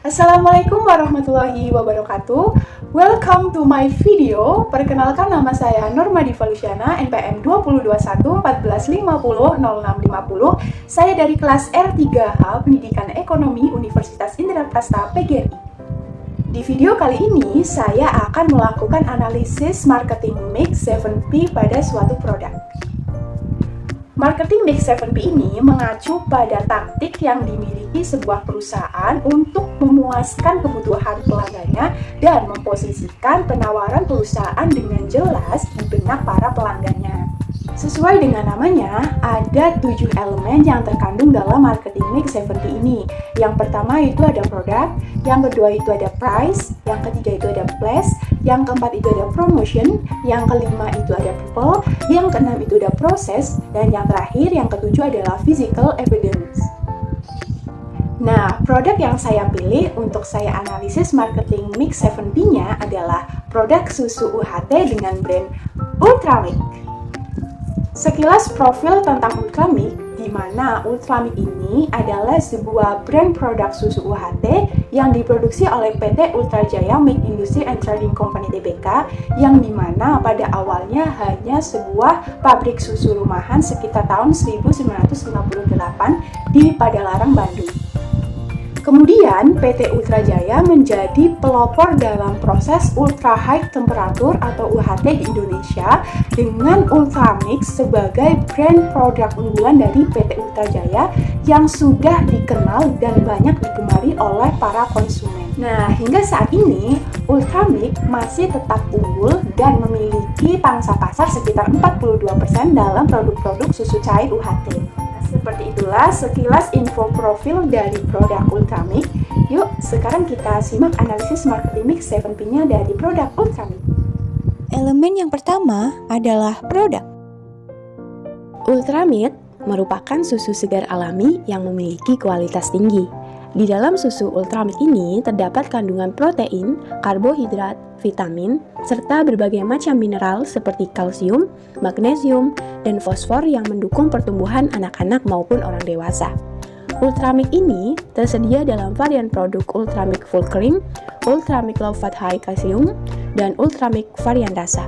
Assalamualaikum warahmatullahi wabarakatuh. Welcome to my video. Perkenalkan, nama saya Norma Diva Luciana, NPM 2021 1450 0650. Saya dari kelas R3H Pendidikan Ekonomi Universitas Indraprasta PGRI. Di video kali ini, saya akan melakukan analisis marketing mix 7P pada suatu produk. Marketing mix 7P ini mengacu pada taktik yang dimiliki sebuah perusahaan untuk memuaskan kebutuhan pelanggannya dan memposisikan penawaran perusahaan dengan jelas di benak para pelanggannya. Sesuai dengan namanya, ada 7 elemen yang terkandung dalam marketing mix 7P ini. Yang pertama itu ada produk, yang kedua itu ada price, yang ketiga itu ada place, yang keempat itu ada promotion, yang kelima itu ada people, yang keenam itu ada proses, dan yang terakhir, yang ketujuh adalah physical evidence. Nah, produk yang saya pilih untuk saya analisis marketing mix 7P-nya adalah produk susu UHT dengan brand Ultramilk. Sekilas profil tentang Ultramilk, di mana Ultramilk ini adalah sebuah brand produk susu UHT yang diproduksi oleh PT Ultrajaya Milk Industry and Trading Company Tbk, yang dimana pada awalnya hanya sebuah pabrik susu rumahan sekitar tahun 1958 di Padalarang, Bandung. Kemudian PT Ultrajaya menjadi pelopor dalam proses ultra high temperatur atau UHT di Indonesia dengan Ultramilk sebagai brand produk unggulan dari PT Ultrajaya yang sudah dikenal dan banyak digemari oleh para konsumen. Nah, hingga saat ini Ultramilk masih tetap unggul dan memiliki pangsa pasar sekitar 42% dalam produk-produk susu cair UHT. Seperti itulah sekilas info profil dari produk Ultramilk. Yuk, sekarang kita simak analisis marketing mix 7P-nya dari produk Ultramilk. Elemen yang pertama adalah produk. Ultramilk merupakan susu segar alami yang memiliki kualitas tinggi. Di dalam susu Ultramilk ini terdapat kandungan protein, karbohidrat, vitamin, serta berbagai macam mineral seperti kalsium, magnesium, dan fosfor yang mendukung pertumbuhan anak-anak maupun orang dewasa. Ultramilk ini tersedia dalam varian produk Ultramilk Full Cream, Ultramilk Low Fat High Calcium, dan Ultramilk varian rasa.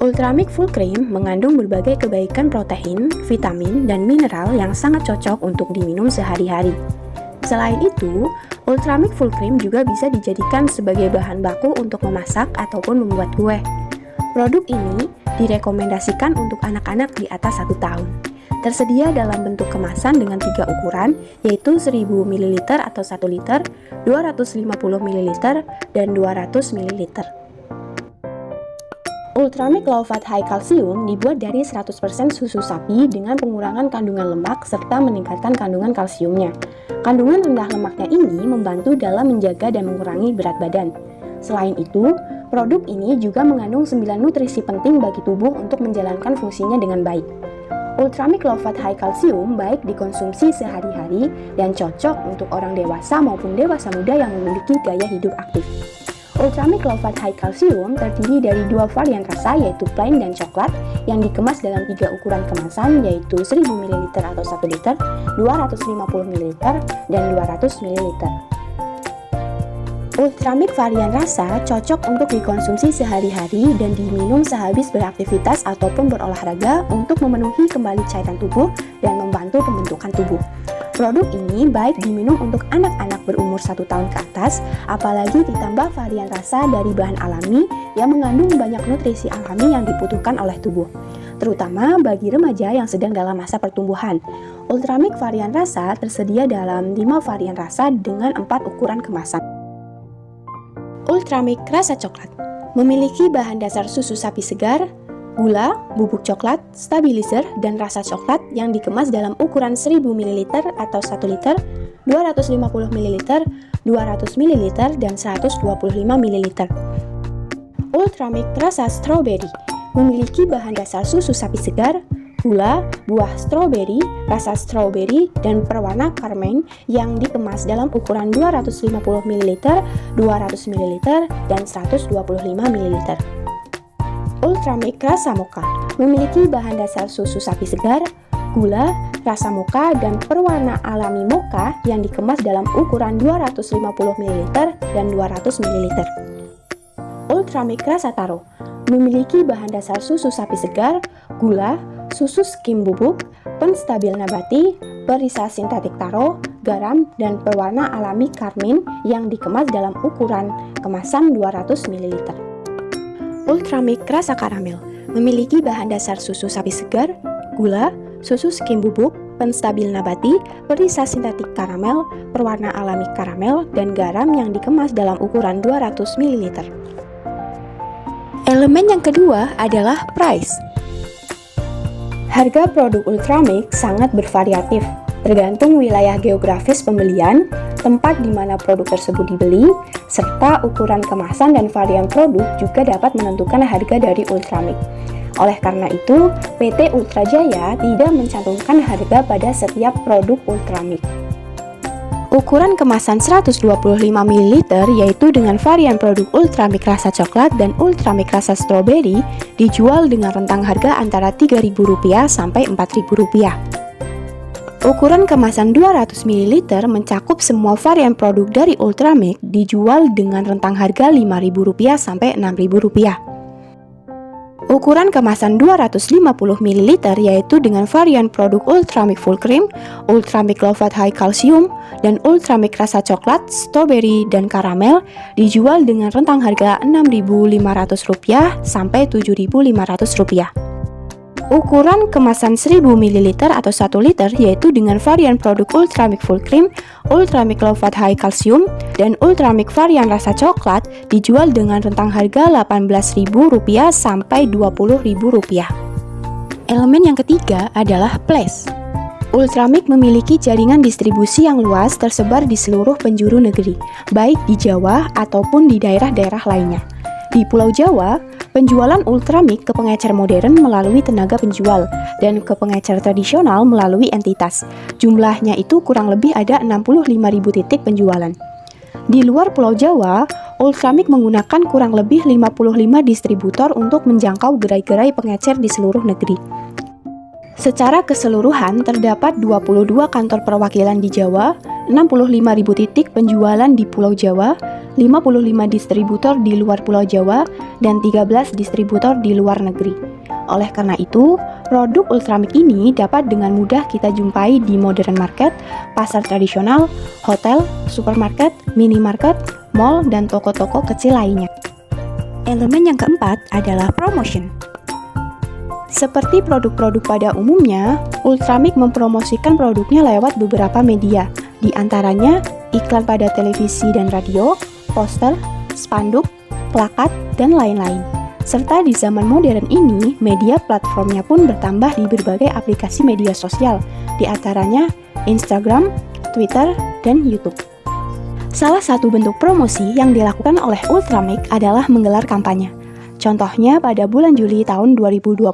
Ultramilk Full Cream mengandung berbagai kebaikan protein, vitamin, dan mineral yang sangat cocok untuk diminum sehari-hari. Selain itu, Ultramilk Full Cream juga bisa dijadikan sebagai bahan baku untuk memasak ataupun membuat kue. Produk ini direkomendasikan untuk anak-anak di atas 1 tahun. Tersedia dalam bentuk kemasan dengan 3 ukuran, yaitu 1000 ml atau 1 liter, 250 ml, dan 200 ml. Ultramilk Low Fat High Calcium dibuat dari 100% susu sapi dengan pengurangan kandungan lemak serta meningkatkan kandungan kalsiumnya. Kandungan rendah lemaknya ini membantu dalam menjaga dan mengurangi berat badan. Selain itu, produk ini juga mengandung 9 nutrisi penting bagi tubuh untuk menjalankan fungsinya dengan baik. Ultramilk Low Fat High Calcium baik dikonsumsi sehari-hari dan cocok untuk orang dewasa maupun dewasa muda yang memiliki gaya hidup aktif. Ultramilk Low Fat High Calcium terdiri dari 2 varian rasa, yaitu plain dan coklat, yang dikemas dalam 3 ukuran kemasan, yaitu 1000 ml atau 1 liter, 250 ml, dan 200 ml. Ultramilk varian rasa cocok untuk dikonsumsi sehari-hari dan diminum sehabis beraktivitas ataupun berolahraga untuk memenuhi kembali cairan tubuh dan membantu pembentukan tubuh. Produk ini baik diminum untuk anak-anak berumur 1 tahun ke atas, apalagi ditambah varian rasa dari bahan alami yang mengandung banyak nutrisi alami yang dibutuhkan oleh tubuh, terutama bagi remaja yang sedang dalam masa pertumbuhan. Ultramilk varian rasa tersedia dalam 5 varian rasa dengan 4 ukuran kemasan. Ultramilk rasa coklat memiliki bahan dasar susu sapi segar, gula, bubuk coklat, stabilizer, dan rasa coklat yang dikemas dalam ukuran 1000 ml atau 1 liter, 250 ml, 200 ml, dan 125 ml. Ultramilk rasa strawberry memiliki bahan dasar susu sapi segar, gula, buah stroberi, rasa stroberi, dan berwarna karmen yang dikemas dalam ukuran 250 ml, 200 ml, dan 125 ml. Ultramilk rasa mocha memiliki bahan dasar susu sapi segar, gula, rasa mocha, dan perwarna alami mocha yang dikemas dalam ukuran 250 ml dan 200 ml. Ultramilk rasa taro memiliki bahan dasar susu sapi segar, gula, susu skim bubuk, penstabil nabati, perisa sintetik taro, garam, dan pewarna alami karmin yang dikemas dalam ukuran kemasan 200 ml. Ultramilk rasa karamel memiliki bahan dasar susu sapi segar, gula, susu skim bubuk, penstabil nabati, perisa sintetik karamel, perwarna alami karamel, dan garam yang dikemas dalam ukuran 200 ml. Elemen yang kedua adalah price. Harga produk Ultramilk sangat bervariatif, tergantung wilayah geografis pembelian, tempat di mana produk tersebut dibeli, serta ukuran kemasan dan varian produk juga dapat menentukan harga dari Ultramilk. Oleh karena itu, PT Ultra Jaya tidak mencantumkan harga pada setiap produk Ultramilk. Ukuran kemasan 125 ml yaitu dengan varian produk Ultramilk rasa coklat dan Ultramilk rasa stroberi dijual dengan rentang harga antara Rp3.000 sampai Rp4.000. Ukuran kemasan 200 ml mencakup semua varian produk dari Ultramilk dijual dengan rentang harga Rp5.000 sampai Rp6.000. Ukuran kemasan 250 ml yaitu dengan varian produk Ultramilk Full Cream, Ultramilk Low Fat High Calcium, dan Ultramilk rasa coklat, strawberry, dan karamel dijual dengan rentang harga Rp6.500 sampai Rp7.500. Ukuran kemasan 1000 ml atau 1 liter yaitu dengan varian produk Ultramilk Full Cream, Ultramilk Low Fat High Calcium, dan Ultramilk varian rasa coklat dijual dengan rentang harga Rp18.000 sampai Rp20.000. Elemen yang ketiga adalah place. Ultramilk memiliki jaringan distribusi yang luas tersebar di seluruh penjuru negeri, baik di Jawa ataupun di daerah-daerah lainnya. Di Pulau Jawa, penjualan Ultramilk ke pengecer modern melalui tenaga penjual dan ke pengecer tradisional melalui entitas. Jumlahnya itu kurang lebih ada 65.000 titik penjualan. Di luar Pulau Jawa, Ultramilk menggunakan kurang lebih 55 distributor untuk menjangkau gerai-gerai pengecer di seluruh negeri. Secara keseluruhan, terdapat 22 kantor perwakilan di Jawa, 65.000 titik penjualan di Pulau Jawa, 55 distributor di luar Pulau Jawa, dan 13 distributor di luar negeri. Oleh karena itu, produk Ultramilk ini dapat dengan mudah kita jumpai di modern market, pasar tradisional, hotel, supermarket, minimarket, mall, dan toko-toko kecil lainnya. Elemen yang keempat adalah promotion. Seperti produk-produk pada umumnya, Ultramilk mempromosikan produknya lewat beberapa media, di antaranya iklan pada televisi dan radio, poster, spanduk, plakat, dan lain-lain. Serta di zaman modern ini, media platformnya pun bertambah di berbagai aplikasi media sosial, di antaranya Instagram, Twitter, dan YouTube. Salah satu bentuk promosi yang dilakukan oleh Ultramilk adalah menggelar kampanye. Contohnya pada bulan Juli tahun 2022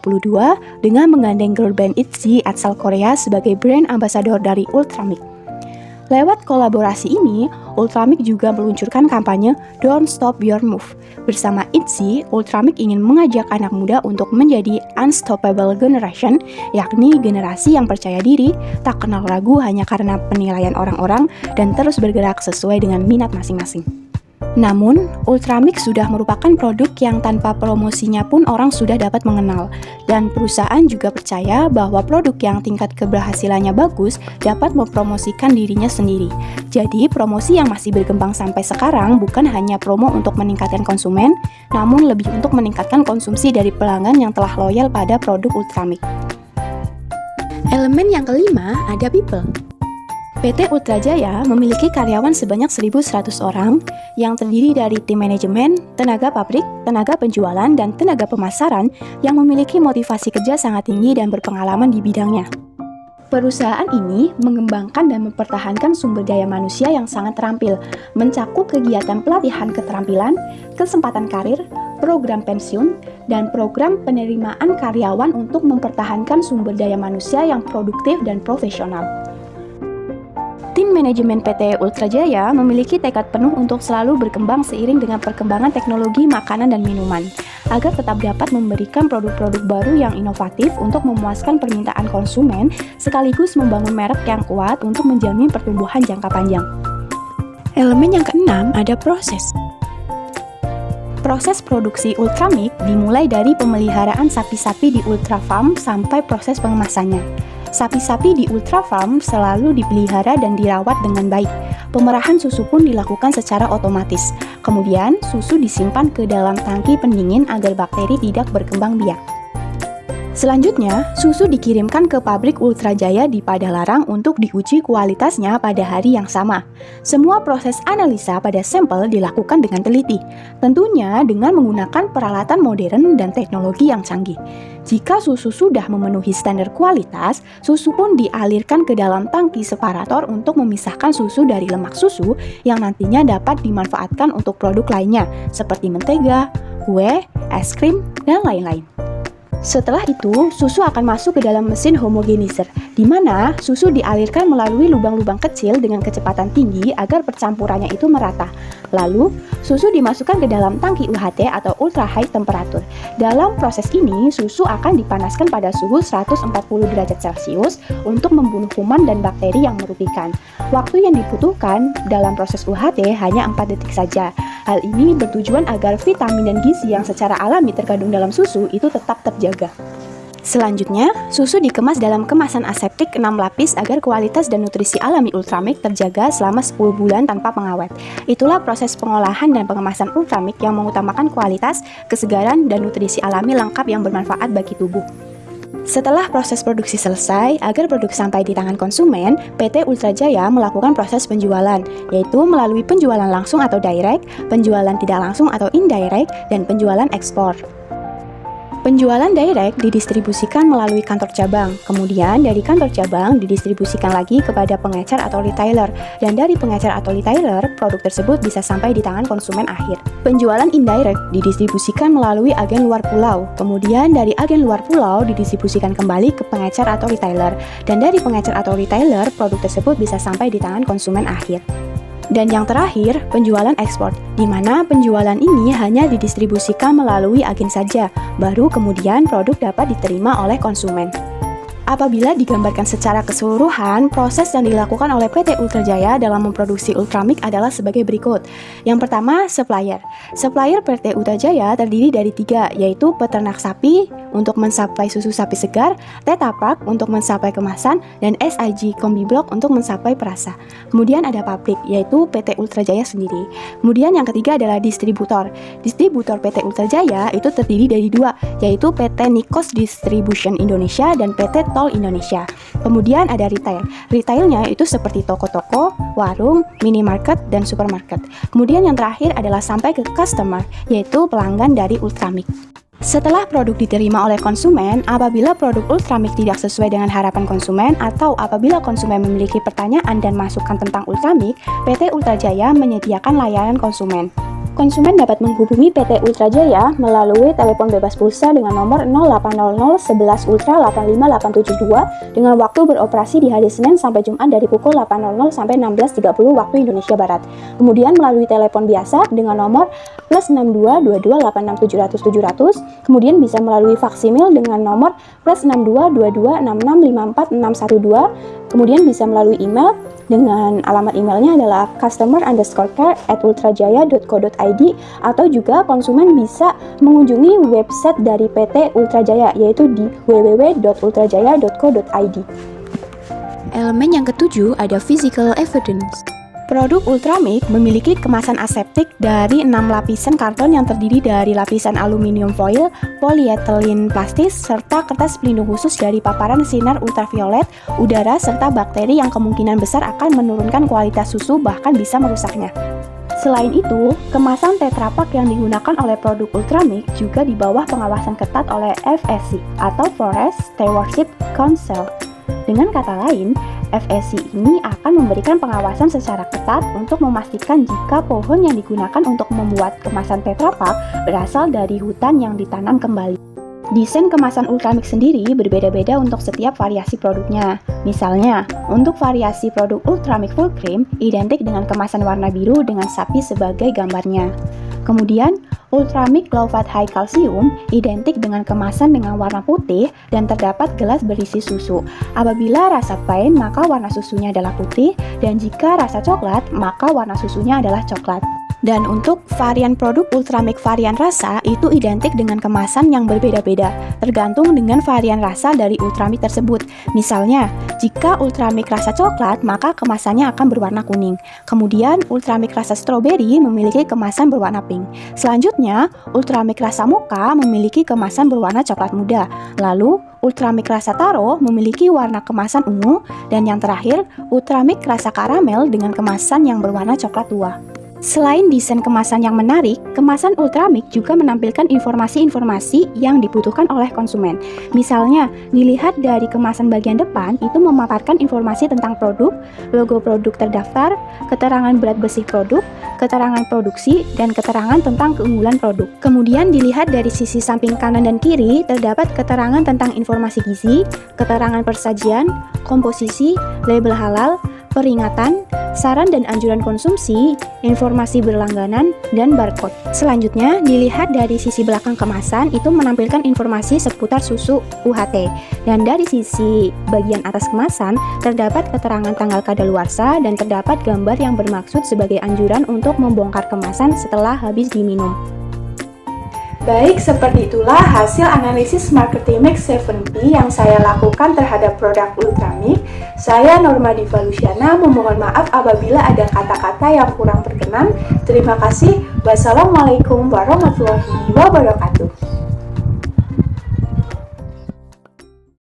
dengan menggandeng girl band ITZY asal Korea sebagai brand ambassador dari Ultramilk. Lewat kolaborasi ini, Ultramilk juga meluncurkan kampanye Don't Stop Your Move. Bersama ITZY, Ultramilk ingin mengajak anak muda untuk menjadi unstoppable generation, yakni generasi yang percaya diri, tak kenal ragu hanya karena penilaian orang-orang, dan terus bergerak sesuai dengan minat masing-masing. Namun, Ultramilk sudah merupakan produk yang tanpa promosinya pun orang sudah dapat mengenal, dan perusahaan juga percaya bahwa produk yang tingkat keberhasilannya bagus dapat mempromosikan dirinya sendiri. Jadi, promosi yang masih berkembang sampai sekarang bukan hanya promo untuk meningkatkan konsumen, namun lebih untuk meningkatkan konsumsi dari pelanggan yang telah loyal pada produk Ultramilk. Elemen yang kelima ada people. PT Ultra Jaya memiliki karyawan sebanyak 1.100 orang yang terdiri dari tim manajemen, tenaga pabrik, tenaga penjualan, dan tenaga pemasaran yang memiliki motivasi kerja sangat tinggi dan berpengalaman di bidangnya. Perusahaan ini mengembangkan dan mempertahankan sumber daya manusia yang sangat terampil, mencakup kegiatan pelatihan keterampilan, kesempatan karir, program pensiun, dan program penerimaan karyawan untuk mempertahankan sumber daya manusia yang produktif dan profesional. Tim manajemen PT Ultra Jaya memiliki tekad penuh untuk selalu berkembang seiring dengan perkembangan teknologi makanan dan minuman, agar tetap dapat memberikan produk-produk baru yang inovatif untuk memuaskan permintaan konsumen, sekaligus membangun merek yang kuat untuk menjamin pertumbuhan jangka panjang. Elemen yang keenam ada proses. Proses produksi Ultramik dimulai dari pemeliharaan sapi-sapi di Ultra Farm sampai proses pengemasannya. Sapi-sapi di Ultra Farm selalu dipelihara dan dirawat dengan baik. Pemerahan susu pun dilakukan secara otomatis. Kemudian, susu disimpan ke dalam tangki pendingin agar bakteri tidak berkembang biak. Selanjutnya, susu dikirimkan ke pabrik Ultra Jaya di Padalarang untuk diuji kualitasnya pada hari yang sama. Semua proses analisa pada sampel dilakukan dengan teliti, tentunya dengan menggunakan peralatan modern dan teknologi yang canggih. Jika susu sudah memenuhi standar kualitas, susu pun dialirkan ke dalam tangki separator untuk memisahkan susu dari lemak susu yang nantinya dapat dimanfaatkan untuk produk lainnya, seperti mentega, kue, es krim, dan lain-lain. Setelah itu, susu akan masuk ke dalam mesin homogenizer, di mana susu dialirkan melalui lubang-lubang kecil dengan kecepatan tinggi agar percampurannya itu merata. Lalu, susu dimasukkan ke dalam tangki UHT atau Ultra High Temperature. Dalam proses ini, susu akan dipanaskan pada suhu 140 derajat Celcius untuk membunuh kuman dan bakteri yang merugikan. Waktu yang dibutuhkan dalam proses UHT hanya 4 detik saja. Hal ini bertujuan agar vitamin dan gizi yang secara alami terkandung dalam susu itu tetap terjaga. Selanjutnya, susu dikemas dalam kemasan aseptik 6 lapis agar kualitas dan nutrisi alami Ultramik terjaga selama 10 bulan tanpa pengawet. Itulah proses pengolahan dan pengemasan Ultramik yang mengutamakan kualitas, kesegaran, dan nutrisi alami lengkap yang bermanfaat bagi tubuh. Setelah proses produksi selesai, agar produk sampai di tangan konsumen, PT Ultra Jaya melakukan proses penjualan, yaitu melalui penjualan langsung atau direct, penjualan tidak langsung atau indirect, dan penjualan ekspor. Penjualan direct didistribusikan melalui kantor cabang, kemudian dari kantor cabang didistribusikan lagi kepada pengecer atau retailer, dan dari pengecer atau retailer, produk tersebut bisa sampai di tangan konsumen akhir. Penjualan indirect didistribusikan melalui agen luar pulau, kemudian dari agen luar pulau didistribusikan kembali ke pengecer atau retailer, dan dari pengecer atau retailer, produk tersebut bisa sampai di tangan konsumen akhir. Dan yang terakhir, penjualan ekspor, di mana penjualan ini hanya didistribusikan melalui agen saja, baru kemudian produk dapat diterima oleh konsumen. Apabila digambarkan secara keseluruhan, proses yang dilakukan oleh PT Ultra Jaya dalam memproduksi Ultramik adalah sebagai berikut. Yang pertama, supplier. Supplier PT Ultra Jaya terdiri dari 3, yaitu peternak sapi untuk mensuplai susu sapi segar, Tetra Pak untuk mensuplai kemasan, dan SIG Kombi Blok untuk mensuplai perasa. Kemudian ada pabrik, yaitu PT Ultra Jaya sendiri. Kemudian yang ketiga adalah distributor. Distributor PT Ultra Jaya itu terdiri dari 2, yaitu PT Nikos Distribution Indonesia dan PT Tol Indonesia. Kemudian ada retail. Retailnya itu seperti toko-toko, warung, minimarket, dan supermarket. Kemudian yang terakhir adalah sampai ke customer, yaitu pelanggan dari Ultramik. Setelah produk diterima oleh konsumen, apabila produk Ultramik tidak sesuai dengan harapan konsumen atau apabila konsumen memiliki pertanyaan dan masukan tentang Ultramik, PT Ultra Jaya menyediakan layanan konsumen. Konsumen dapat menghubungi PT Ultra Jaya melalui telepon bebas pulsa dengan nomor 0800 11 Ultra 85872 dengan waktu beroperasi di hari Senin sampai Jumat dari pukul 8.00 sampai 16.30 waktu Indonesia Barat. Kemudian melalui telepon biasa dengan nomor +62 22 86 700 700, kemudian bisa melalui faksimil dengan nomor +62 22 66 54 612, kemudian bisa melalui email dengan alamat emailnya adalah customer_care@ultrajaya.co.id, atau juga konsumen bisa mengunjungi website dari PT Ultra Jaya, yaitu di www.ultrajaya.co.id. Elemen yang ketujuh ada physical evidence. Produk Ultramik memiliki kemasan aseptik dari 6 lapisan karton yang terdiri dari lapisan aluminium foil, polietilen plastis, serta kertas pelindung khusus dari paparan sinar ultraviolet, udara, serta bakteri yang kemungkinan besar akan menurunkan kualitas susu bahkan bisa merusaknya. Selain itu, kemasan Tetra Pak yang digunakan oleh produk Ultramik juga di bawah pengawasan ketat oleh FSC atau Forest Stewardship Council. Dengan kata lain, FSC ini akan memberikan pengawasan secara ketat untuk memastikan jika pohon yang digunakan untuk membuat kemasan Tetra Pak berasal dari hutan yang ditanam kembali. Desain kemasan Ultramix sendiri berbeda-beda untuk setiap variasi produknya. Misalnya, untuk variasi produk Ultramix Full Cream identik dengan kemasan warna biru dengan sapi sebagai gambarnya. Kemudian, Ultramix Low Fat High Calcium identik dengan kemasan dengan warna putih dan terdapat gelas berisi susu. Apabila rasa plain, maka warna susunya adalah putih, dan jika rasa coklat, maka warna susunya adalah coklat. Dan untuk varian produk Ultramix varian rasa itu identik dengan kemasan yang berbeda-beda, tergantung dengan varian rasa dari Ultramix tersebut. Misalnya, jika Ultramix rasa coklat, maka kemasannya akan berwarna kuning. Kemudian, Ultramix rasa stroberi memiliki kemasan berwarna pink. Selanjutnya, Ultramix rasa mocha memiliki kemasan berwarna coklat muda. Lalu, Ultramix rasa taro memiliki warna kemasan ungu. Dan yang terakhir, Ultramix rasa karamel dengan kemasan yang berwarna coklat tua. Selain desain kemasan yang menarik, kemasan Ultramix juga menampilkan informasi-informasi yang dibutuhkan oleh konsumen. Misalnya, dilihat dari kemasan bagian depan, itu memaparkan informasi tentang produk, logo produk terdaftar, keterangan berat bersih produk, keterangan produksi, dan keterangan tentang keunggulan produk. Kemudian dilihat dari sisi samping kanan dan kiri, terdapat keterangan tentang informasi gizi, keterangan persajian, komposisi, label halal, peringatan, saran dan anjuran konsumsi, informasi berlangganan, dan barcode. Selanjutnya, dilihat dari sisi belakang kemasan itu menampilkan informasi seputar susu UHT. Dan dari sisi bagian atas kemasan, terdapat keterangan tanggal kadaluarsa dan terdapat gambar yang bermaksud sebagai anjuran untuk membongkar kemasan setelah habis diminum. Baik, seperti itulah hasil analisis marketing mix 7P yang saya lakukan terhadap produk Ultramix. Saya Norma Diva Luciana memohon maaf apabila ada kata-kata yang kurang berkenan. Terima kasih. Wassalamualaikum warahmatullahi wabarakatuh.